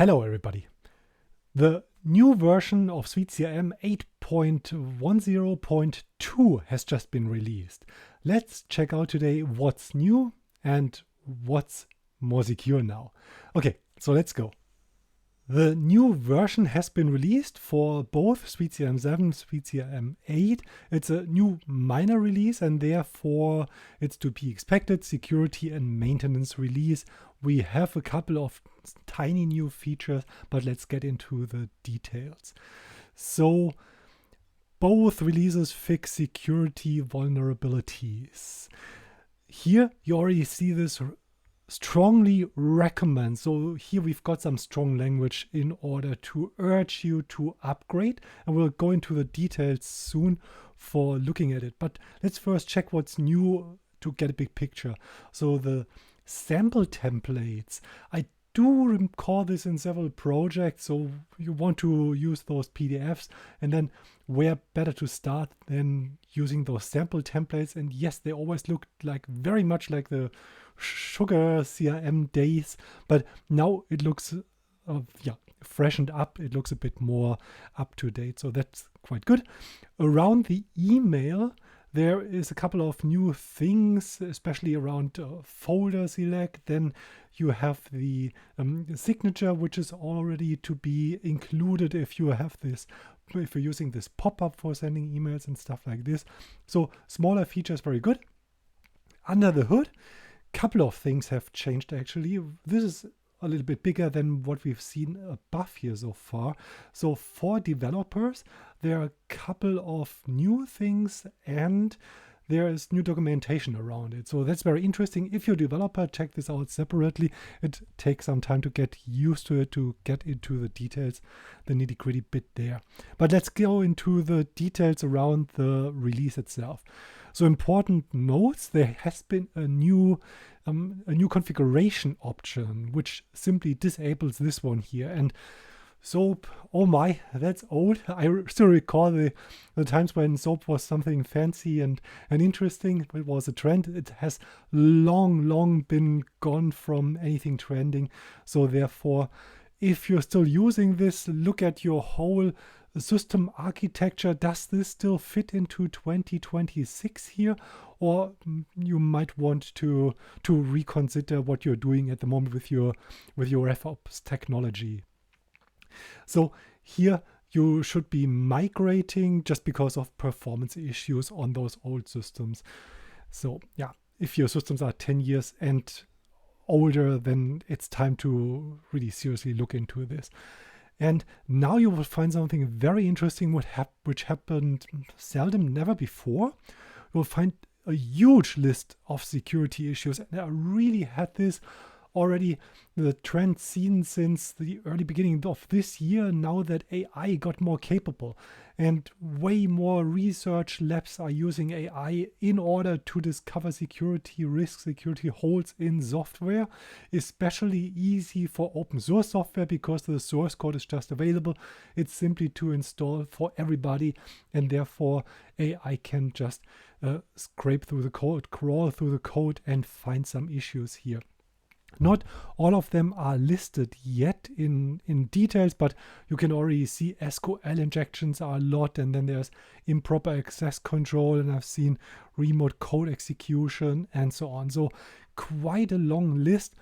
Hello everybody. The new version of SuiteCRM 8.10.2 has just been released. Let's check out today what's new and what's more secure now. Okay, so let's go. The new version has been released for both SuiteCRM 7 and SuiteCRM 8. It's a new minor release and therefore it's to be expected security and maintenance release. We have a couple of tiny new features, but let's get into the details. So both releases fix security vulnerabilities. Here you already see this strongly recommend. So here we've got some strong language in order to urge you to upgrade, and we'll go into the details soon for looking at it. But let's first check what's new to get a big picture. So the sample templates, I do recall this in several projects, so you want to use those PDFs, and then where better to start than using those sample templates. And yes, they always looked like very much like the sugar CRM days, but now it looks freshened up. It looks a bit more up to date, so that's quite good. Around the email, there is a couple of new things, especially around folder select. Then you have the signature, which is already to be included if you have this, if you're using this pop-up for sending emails and stuff like this. So smaller features, very good. Under the hood, couple of things have changed actually. This is a little bit bigger than what we've seen above here so far. So for developers, there are a couple of new things and there is new documentation around it. So that's very interesting. If you're a developer, check this out separately. It takes some time to get used to it, to get into the details, the nitty-gritty bit there. But let's go into the details around the release itself. So important notes, there has been a new configuration option, which simply disables this one here. And SOAP, oh my, that's old. I still recall the times when SOAP was something fancy and interesting. It was a trend. It has long been gone from anything trending. So therefore, if you're still using this, look at your whole system architecture. Does this still fit into 2026 here? Or you might want to reconsider what you're doing at the moment with your RevOps technology. So here you should be migrating just because of performance issues on those old systems. So yeah, if your systems are 10 years and older, then it's time to really seriously look into this. And now you will find something very interesting which happened seldom, never before. You'll find a huge list of security issues. And I really had this already, the trend seen since the early beginning of this year, now that AI got more capable and way more research labs are using AI in order to discover security risks, security holes in software, especially easy for open source software because the source code is just available. It's simply to install for everybody, and therefore AI can just scrape through the code, crawl through the code and find some issues here. Not all of them are listed yet in details, but you can already see SQL injections are a lot, and then there's improper access control, and I've seen remote code execution and so on. So quite a long list,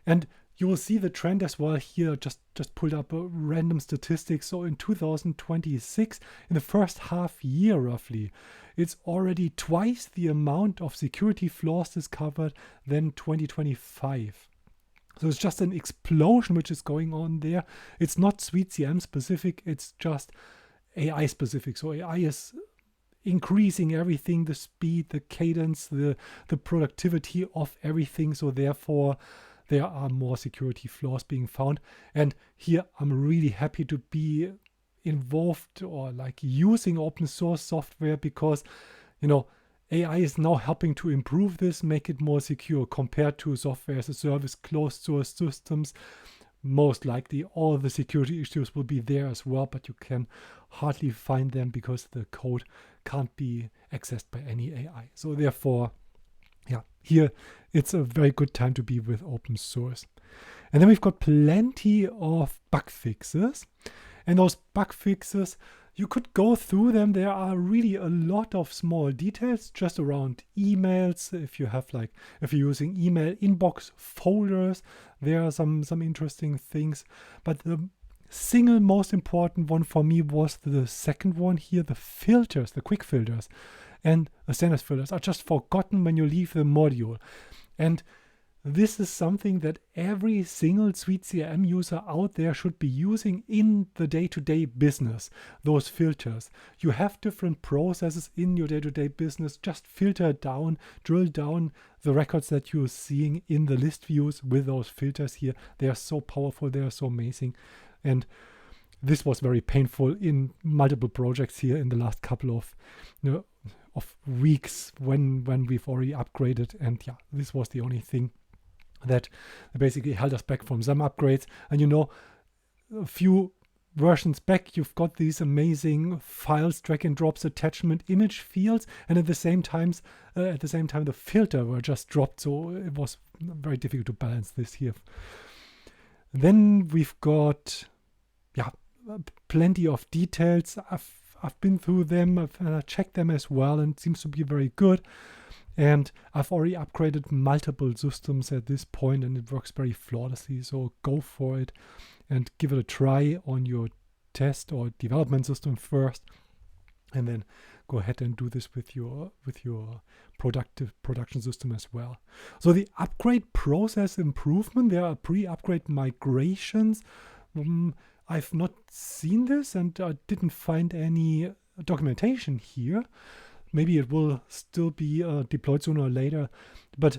and you will see the trend as well here. Just pulled up a random statistics. So in 2026, in the first half year roughly, it's already twice the amount of security flaws discovered than 2025. So it's just an explosion which is going on there. It's not SuiteCRM specific, it's just AI specific. So AI is increasing everything, the speed, the cadence, the productivity of everything. So therefore, there are more security flaws being found. And here I'm really happy to be involved or like using open source software because, AI is now helping to improve this, make it more secure compared to software as a service, closed source systems. Most likely all the security issues will be there as well, but you can hardly find them because the code can't be accessed by any AI. So therefore, here it's a very good time to be with open source. And then we've got plenty of bug fixes. And those bug fixes, you could go through them. There are really a lot of small details just around emails. If you're using email inbox folders, there are some interesting things. But the single most important one for me was the second one here, the filters, the quick filters and the standard filters are just forgotten when you leave the module. And this is something that every single SuiteCRM user out there should be using in the day-to-day business, those filters. You have different processes in your day-to-day business. Just filter down, drill down the records that you're seeing in the list views with those filters here. They are so powerful. They are so amazing. And this was very painful in multiple projects here in the last couple of weeks when we've already upgraded. And yeah, this was the only thing that basically held us back from some upgrades. And a few versions back, you've got these amazing files, drag and drops, attachment, image fields, and at the same time the filter were just dropped, so it was very difficult to balance this here. Then we've got plenty of details. I've been through them, I've checked them as well, and it seems to be very good. And I've already upgraded multiple systems at this point, and it works very flawlessly. So go for it and give it a try on your test or development system first, and then go ahead and do this with your production system as well. So the upgrade process improvement, there are pre-upgrade migrations. I've not seen this, and I didn't find any documentation here. Maybe it will still be deployed sooner or later. But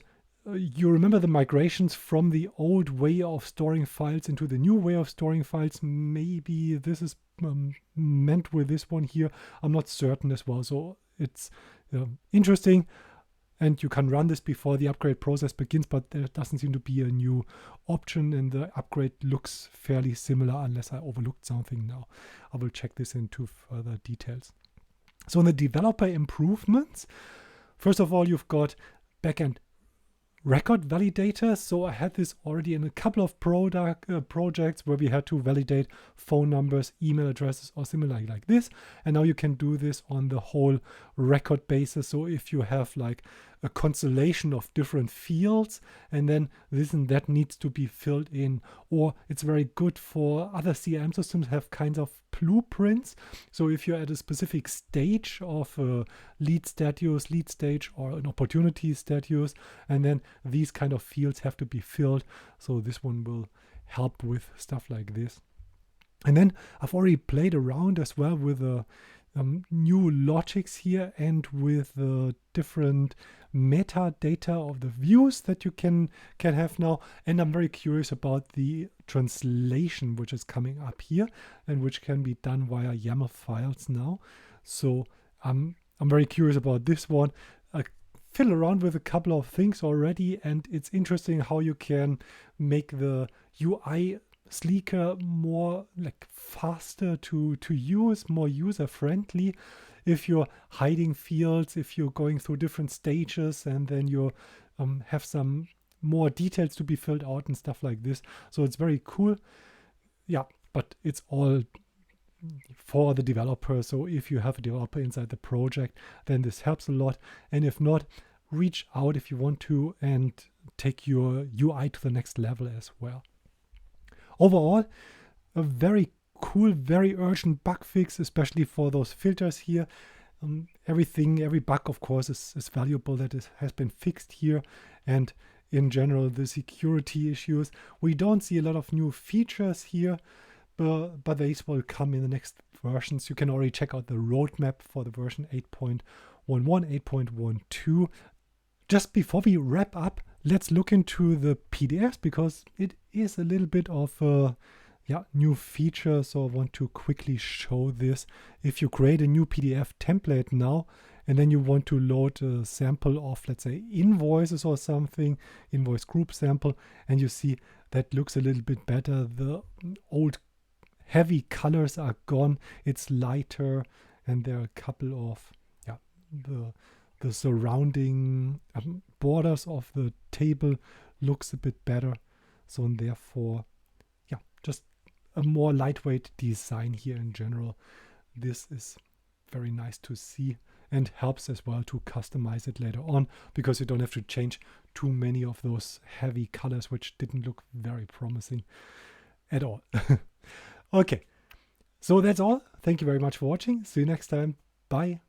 you remember the migrations from the old way of storing files into the new way of storing files. Maybe this is meant with this one here. I'm not certain as well. So it's interesting. And you can run this before the upgrade process begins, but there doesn't seem to be a new option, and the upgrade looks fairly similar unless I overlooked something now. I will check this into further details. So in the developer improvements, first of all, you've got backend record validators. So I had this already in a couple of projects where we had to validate phone numbers, email addresses, or similar like this. And now you can do this on the whole record basis. So if you have like a constellation of different fields, and then this and that needs to be filled in, or it's very good for other CRM systems have kinds of blueprints. So if you're at a specific stage of a lead stage, or an opportunity status, and then these kind of fields have to be filled. So this one will help with stuff like this. And then I've already played around as well with new logics here and with the different metadata of the views that you can have now. And I'm very curious about the translation which is coming up here and which can be done via YAML files now. So I'm very curious about this one. I fiddle around with a couple of things already, and it's interesting how you can make the UI sleeker, more like faster to use, more user friendly. If you're hiding fields, if you're going through different stages, and then you have some more details to be filled out and stuff like this. So it's very cool. Yeah, but it's all for the developer. So if you have a developer inside the project, then this helps a lot. And if not, reach out if you want to and take your UI to the next level as well. Overall, a very cool, very urgent bug fix, especially for those filters here. Every bug, of course, is valuable that has been fixed here. And in general, the security issues. We don't see a lot of new features here, but these will come in the next versions. You can already check out the roadmap for the version 8.11, 8.12. Just before we wrap up, let's look into the PDFs, because it is a little bit of a new feature. So I want to quickly show this. If you create a new PDF template now, and then you want to load a sample of, let's say, invoices or something, invoice group sample, and you see that looks a little bit better. The old heavy colors are gone. It's lighter, and there are a couple of the surrounding borders of the table looks a bit better. So and therefore, yeah, just a more lightweight design here in general. This is very nice to see and helps as well to customize it later on, because you don't have to change too many of those heavy colors, which didn't look very promising at all. Okay, so that's all. Thank you very much for watching. See you next time. Bye.